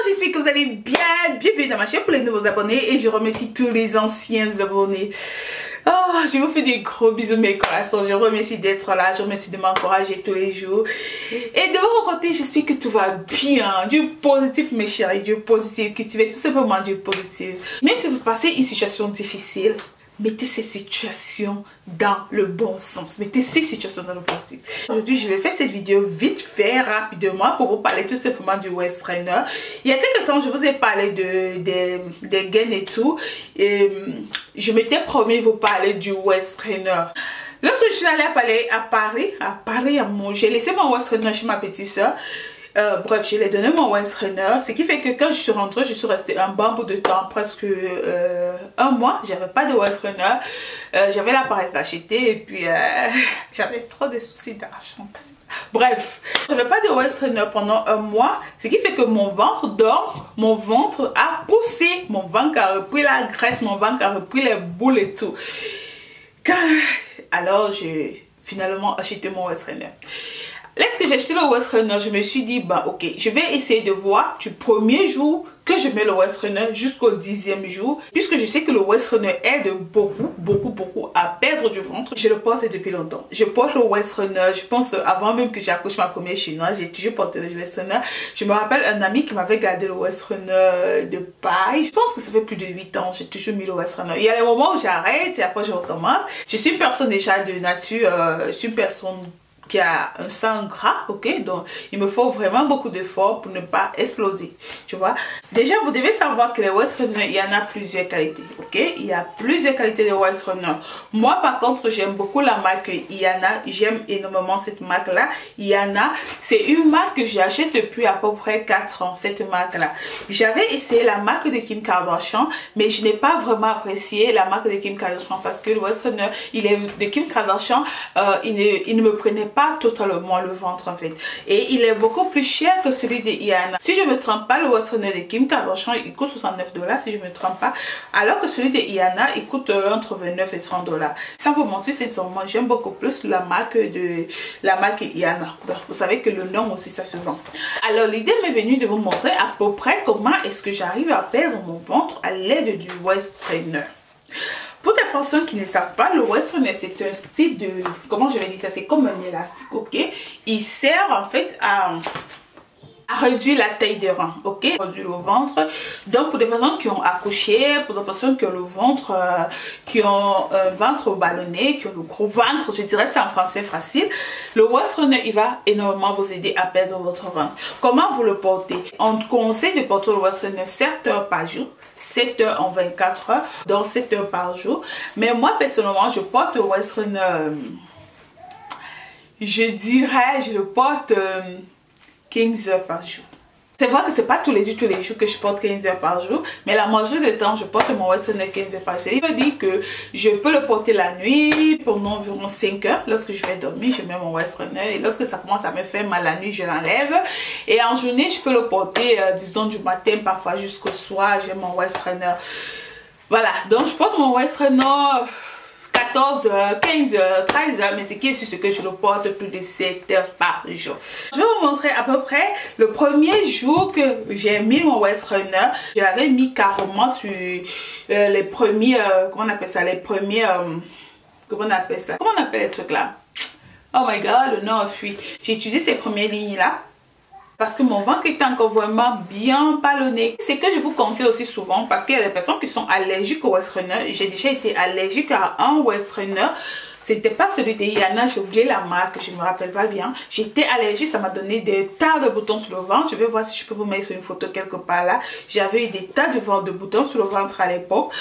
j'espère que vous allez bien. Bienvenue dans ma chaîne pour les nouveaux abonnés et je remercie tous les anciens abonnés. Oh, je vous fais des gros bisous mes coraçons. Je vous remercie d'être là, je vous remercie de m'encourager tous les jours. Et de mon côté, j'espère que tout va bien. Dieu positif mes chéris, Dieu positif, cultivez tout simplement Dieu positif. Même si vous passez une situation difficile, mettez ces situations dans le bon sens. Mettez ces situations dans le positif. Aujourd'hui, je vais faire cette vidéo vite fait, rapidement, pour vous parler tout simplement du waist trainer. Il y a quelques temps, je vous ai parlé des gains et tout. Et je m'étais promis de vous parler du waist trainer. Lorsque je suis allée à Paris, j'ai laissé mon waist trainer chez ma petite soeur. Bref, je lui ai donné mon waist trainer, ce qui fait que quand je suis rentrée, je suis restée un bon bout de temps, presque un mois. J'avais pas de waist trainer, j'avais la paresse d'acheter et puis j'avais trop de soucis d'argent. Bref, j'avais pas de waist trainer pendant un mois, ce qui fait que mon ventre a poussé, mon ventre a repris la graisse, mon ventre a repris les boules et tout. Alors j'ai finalement acheté mon waist trainer. Lorsque j'ai acheté le waist trainer, je me suis dit, bah ok, je vais essayer de voir du premier jour que je mets le waist trainer jusqu'au 10e jour. Puisque je sais que le waist trainer aide beaucoup à perdre du ventre. Je le porte depuis longtemps. Je porte le waist trainer, je pense avant même que j'accouche ma première chinoise, j'ai toujours porté le waist trainer. Je me rappelle un ami qui m'avait gardé le waist trainer de paille. Je pense que ça fait plus de 8 ans, j'ai toujours mis le waist trainer. Il y a des moments où j'arrête et après je recommence. Je suis une personne déjà de nature, je suis une personne qui a un sang gras, ok, donc il me faut vraiment beaucoup d'efforts pour ne pas exploser, tu vois. Déjà, vous devez savoir que les waist trainer, il y en a plusieurs qualités, ok, il y a plusieurs qualités de waist trainer. Moi, par contre, j'aime beaucoup la marque Iana, j'aime énormément cette marque-là. Iana, c'est une marque que j'achète depuis à peu près 4 ans, cette marque-là. J'avais essayé la marque de Kim Kardashian, mais je n'ai pas vraiment apprécié la marque de Kim Kardashian parce que le waist trainer, de Kim Kardashian, il ne me prenait pas totalement le ventre en fait, et il est beaucoup plus cher que celui de Iana. Si je me trompe pas, le waist trainer de Kim Kardashian il coûte 69 $, si je me trompe pas, alors que celui de Iana il coûte entre 29 et 30 $. Sans vous mentir, sincèrement, j'aime beaucoup plus la marque Iana. Donc, vous savez que le nom aussi ça se vend. Alors l'idée m'est venue de vous montrer à peu près comment est-ce que j'arrive à perdre mon ventre à l'aide du waist trainer. Pour des personnes qui ne savent pas, le waist trainer c'est un style de, comment je vais dire ça, c'est comme un élastique, ok. Il sert en fait à réduire la taille des reins, ok, réduire le ventre. Donc pour des personnes qui ont accouché, pour des personnes qui ont le ventre, qui ont un ventre ballonné, qui ont le gros ventre, je dirais c'est en français facile, le waist trainer il va énormément vous aider à perdre votre ventre. Comment vous le portez? On conseille de porter le waist trainer 7 heures par jour, 7 heures en 24 heures, donc 7 heures par jour. Mais moi personnellement je porte le waist trainer, je dirais je le porte 15 heures par jour. C'est vrai que c'est pas tous les jours que je porte 15 heures par jour, mais la majorité du temps je porte mon waist trainer 15 heures par jour. Il veut dire que je peux le porter la nuit pendant environ 5 heures. Lorsque je vais dormir, je mets mon waist trainer et lorsque ça commence à me faire mal la nuit, je l'enlève. Et en journée, je peux le porter, disons du matin parfois jusqu'au soir, j'ai mon waist trainer. Voilà, donc je porte mon waist trainer 14 heures, 15 heures, 13 heures, mais ce qui est sûr, c'est que je le porte plus de 7 heures par jour. Je vais vous montrer à peu près le premier jour que j'ai mis mon waist trainer. Je l'avais mis carrément sur les premiers, comment on appelle ça, les premiers, comment on appelle ça, comment on appelle les trucs là. Oh my god, le nom a fui. J'ai utilisé ces premières lignes là parce que mon ventre était encore vraiment bien ballonné. C'est que je vous conseille aussi souvent parce qu'il y a des personnes qui sont allergiques au waist trainer. J'ai déjà été allergique à un waist trainer. C'était pas celui de Iana, j'ai oublié la marque, je ne me rappelle pas bien. J'étais allergique, ça m'a donné des tas de boutons sur le ventre. Je vais voir si je peux vous mettre une photo quelque part là. J'avais eu des tas de boutons sur le ventre à l'époque.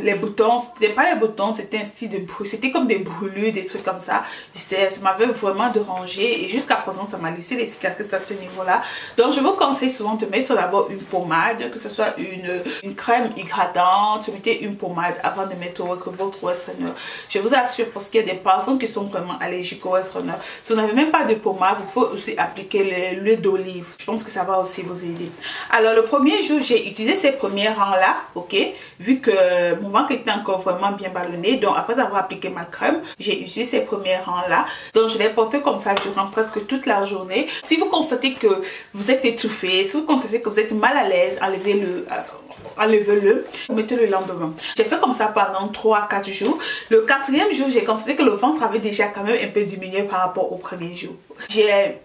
Les boutons, c'était pas les boutons, c'était un style de brûlure. C'était comme des brûlures, des trucs comme ça. Ça m'avait vraiment dérangé et jusqu'à présent, ça m'a laissé les cicatrices à ce niveau-là. Donc, je vous conseille souvent de mettre d'abord une pommade, que ce soit une crème hydratante. Mettez une pommade avant de mettre votre waist trainer. Je vous assure, parce qu'il y a des personnes qui sont vraiment allergiques au West Runner, si vous n'avez même pas de pommade, il faut aussi appliquer l'huile d'olive. Je pense que ça va aussi vous aider. Alors le premier jour, j'ai utilisé ces premiers rangs là, ok, vu que mon ventre était encore vraiment bien ballonné. Donc après avoir appliqué ma crème, j'ai utilisé ces premiers rangs là. Donc je l'ai porté comme ça durant presque toute la journée. Si vous constatez que vous êtes étouffé, si vous constatez que vous êtes mal à l'aise, enlevez-le, mettez-le le lendemain. J'ai fait comme ça pendant 3-4 jours. Le quatrième jour, j'ai constaté que le ventre avait déjà quand même un peu diminué par rapport au premier jour. J'ai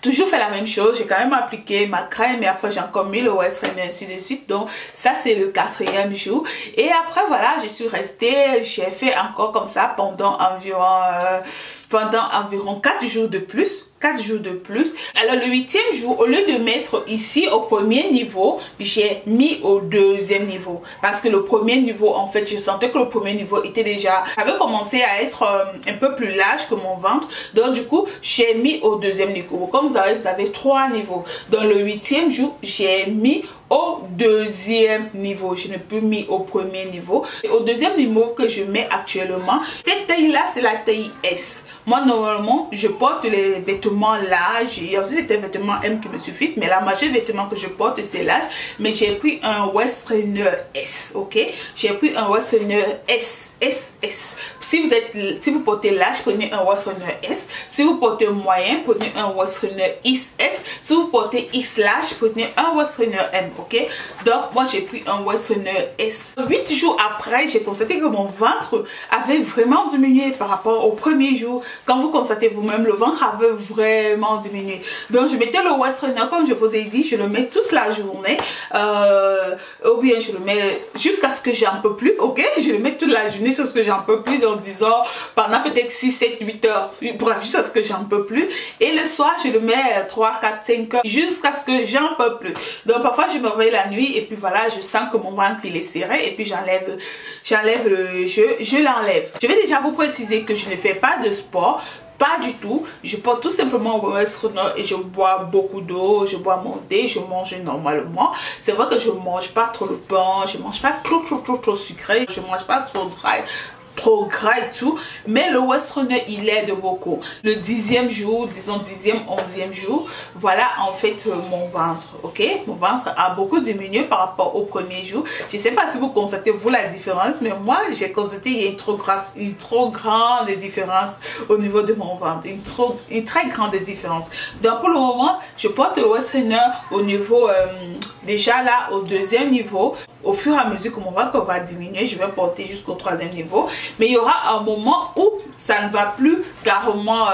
toujours fait la même chose, j'ai quand même appliqué ma crème et après j'ai encore mis le West Runner ainsi de suite. Donc ça c'est le quatrième jour. Et après voilà, je suis restée, j'ai fait encore comme ça pendant environ 4 jours de plus. 4 jours de plus. Alors le 8e jour, au lieu de mettre ici au premier niveau, j'ai mis au deuxième niveau. Parce que le premier niveau, en fait, je sentais que le premier niveau était déjà, avait commencé à être un peu plus large que mon ventre. Donc du coup, j'ai mis au deuxième niveau. Comme vous avez 3 niveaux. Dans le 8e jour, j'ai mis au deuxième niveau. Je n'ai plus mis au premier niveau. Et au deuxième niveau que je mets actuellement, cette taille-là, c'est la taille S. Moi, normalement, je porte les vêtements larges. Il y a aussi des vêtements M qui me suffisent. Mais la majorité des vêtements que je porte, c'est large. Mais j'ai pris un West Runner S, ok? J'ai pris un West Runner S. Si vous portez large, prenez un West Runner S. Si vous portez moyen, prenez un West Runner XS. Si vous portez X large, prenez un West Runner M, ok? Donc, moi, j'ai pris un West Runner S. 8 jours après, j'ai constaté que mon ventre avait vraiment diminué par rapport au premier jour. Quand vous constatez vous-même, le ventre avait vraiment diminué. Donc, je mettais le West Runner, comme je vous ai dit, je le mets toute la journée. Ou bien, je le mets jusqu'à ce que j'en peux plus, ok? Je le mets toute la journée jusqu'à ce que j'en peux plus, donc disons pendant peut-être 6, 7, 8 heures, bref, jusqu'à ce que j'en peux plus. Et le soir, je le mets 3, 4, 5 heures jusqu'à ce que j'en peux plus. Donc parfois, je me réveille la nuit et puis voilà, je sens que mon ventre il est serré et puis j'enlève je l'enlève. Je vais déjà vous préciser que je ne fais pas de sport. Pas du tout, je porte tout simplement au West Runner et je bois beaucoup d'eau, je bois mon thé, je mange normalement. C'est vrai que je mange pas trop le pain, je mange pas trop sucré, je mange pas trop gras et tout, mais le West Runner il aide beaucoup. Le 10e jour, disons 10e, 11e jour, voilà en fait mon ventre, ok? Mon ventre a beaucoup diminué par rapport au premier jour. Je sais pas si vous constatez vous la différence, mais moi j'ai constaté il y a une trop grande différence au niveau de mon ventre, une très grande différence. Donc pour le moment, je porte le West Runner au niveau, déjà là au 2e niveau. Au fur et à mesure que mon ventre va diminuer, je vais porter jusqu'au 3e niveau. Mais il y aura un moment où ça ne va plus carrément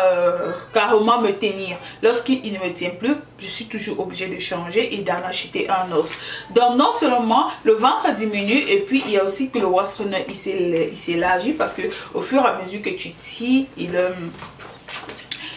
me tenir. Lorsqu'il ne me tient plus, je suis toujours obligée de changer et d'en acheter un autre. Donc non seulement le ventre diminue, et puis il y a aussi que le West Runner il s'élargit parce que au fur et à mesure que tu tires,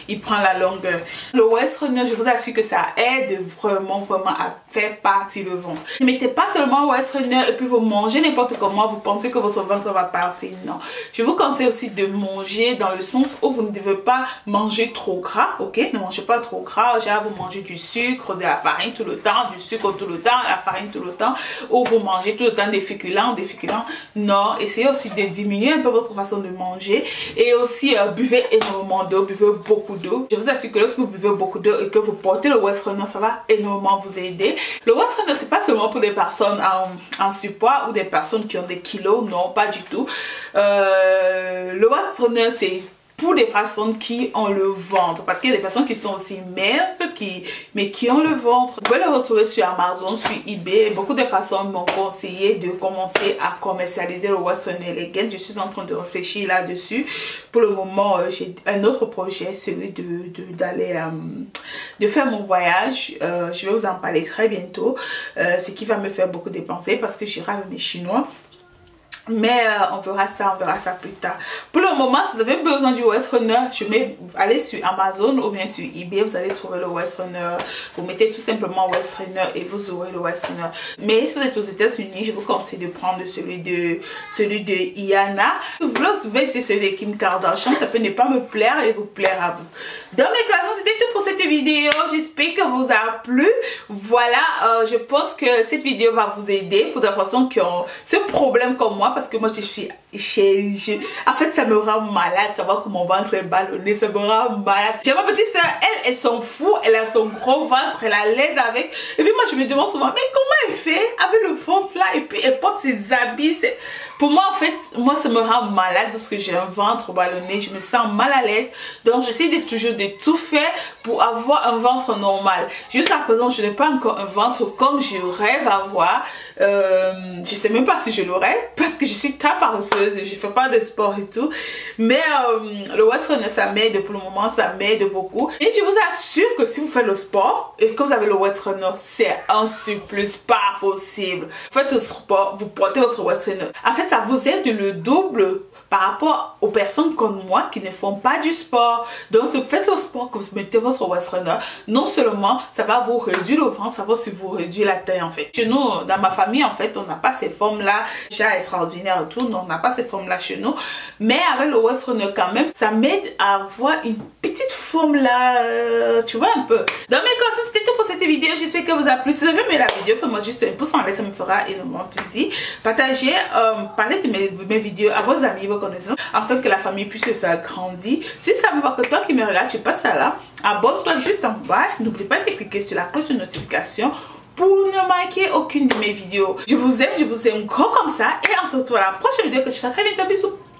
il prend la longueur. Le West Runner, je vous assure que ça aide vraiment à faire partir le ventre. Ne mettez pas seulement West Runner et puis vous mangez n'importe comment, vous pensez que votre ventre va partir. Non. Je vous conseille aussi de manger dans le sens où vous ne devez pas manger trop gras, ok? Ne mangez pas trop gras, genre vous mangez du sucre, de la farine tout le temps, du sucre tout le temps, la farine tout le temps, ou vous mangez tout le temps des féculents. Non, essayez aussi de diminuer un peu votre façon de manger et aussi buvez énormément d'eau, buvez beaucoup d'eau. Je vous assure que lorsque vous buvez beaucoup d'eau et que vous portez le West Runner, ça va énormément vous aider. Le West Runner, c'est pas seulement pour des personnes en surpoids ou des personnes qui ont des kilos, non, pas du tout. Le West Runner, c'est pour des personnes qui ont le ventre, parce qu'il y a des personnes qui sont aussi minces mais qui ont le ventre. Vous pouvez le retrouver sur Amazon, sur eBay. Beaucoup de personnes m'ont conseillé de commencer à commercialiser le West Runner Leggings. Je suis en train de réfléchir là-dessus. Pour le moment, j'ai un autre projet, celui de faire mon voyage. Je vais vous en parler très bientôt, ce qui va me faire beaucoup dépenser parce que j'irai avec mes Chinois. Mais on verra ça plus tard. Pour le moment, si vous avez besoin du West Runner, allez sur Amazon ou bien sur eBay, vous allez trouver le West Runner. Vous mettez tout simplement West Runner et vous aurez le West Runner. Mais si vous êtes aux États-Unis, je vous conseille de prendre celui de Iyanla. Si vous voulez essayer celui de Kim Kardashian, ça peut ne pas me plaire et vous plaire à vous. Dans mes créations, c'était tout pour cette vidéo. J'espère que vous a plu. Voilà, je pense que cette vidéo va vous aider pour des personnes qui ont ce problème comme moi. moi parce que moi je suis en fait ça me rend malade savoir que mon ventre est ballonné, ça me rend malade. J'ai ma petite soeur, elle s'en fout, elle a son gros ventre, elle est à l'aise avec. Et puis moi je me demande souvent mais comment elle fait avec le ventre là et puis elle porte ses habits. Pour moi en fait, moi ça me rend malade parce que j'ai un ventre ballonné, je me sens mal à l'aise. Donc j'essaie toujours de tout faire pour avoir un ventre normal. Jusqu'à présent je n'ai pas encore un ventre comme je rêve avoir. Je sais même pas si je l'aurai parce que je suis très paresseuse, je fais pas de sport et tout. Mais le West Runner ça m'aide pour le moment, ça m'aide beaucoup. Et je vous assure que si vous faites le sport et que vous avez le West Runner, c'est un surplus pas possible. Faites le sport, vous portez votre West Runner. En fait ça vous aide le double par rapport aux personnes comme moi qui ne font pas du sport. Donc si vous faites le sport, que vous mettez votre West Runner, non seulement ça va vous réduire le ventre, ça va aussi vous réduire la taille en fait. Chez nous, dans ma famille en fait, on n'a pas ces formes là, déjà extraordinaires et tout, non, on n'a pas ces formes là chez nous. Mais avec le West Runner quand même, ça m'aide à avoir une petite forme là, tu vois un peu. Donc mes garçons, c'était tout pour cette vidéo, j'espère que vous a plu. Si vous avez aimé la vidéo, faites-moi juste un pouce en l'air, ça me fera énormément plaisir. Partagez, parlez de mes vidéos à vos amis, vos connaissances, afin que la famille puisse s'agrandir. Si ça me va que toi qui me regardes, tu passes à là, abonne-toi juste en bas, n'oublie pas de cliquer sur la cloche de notification pour ne manquer aucune de mes vidéos. Je vous aime gros comme ça et on se retrouve à la prochaine vidéo que je ferai très bientôt. Bisous.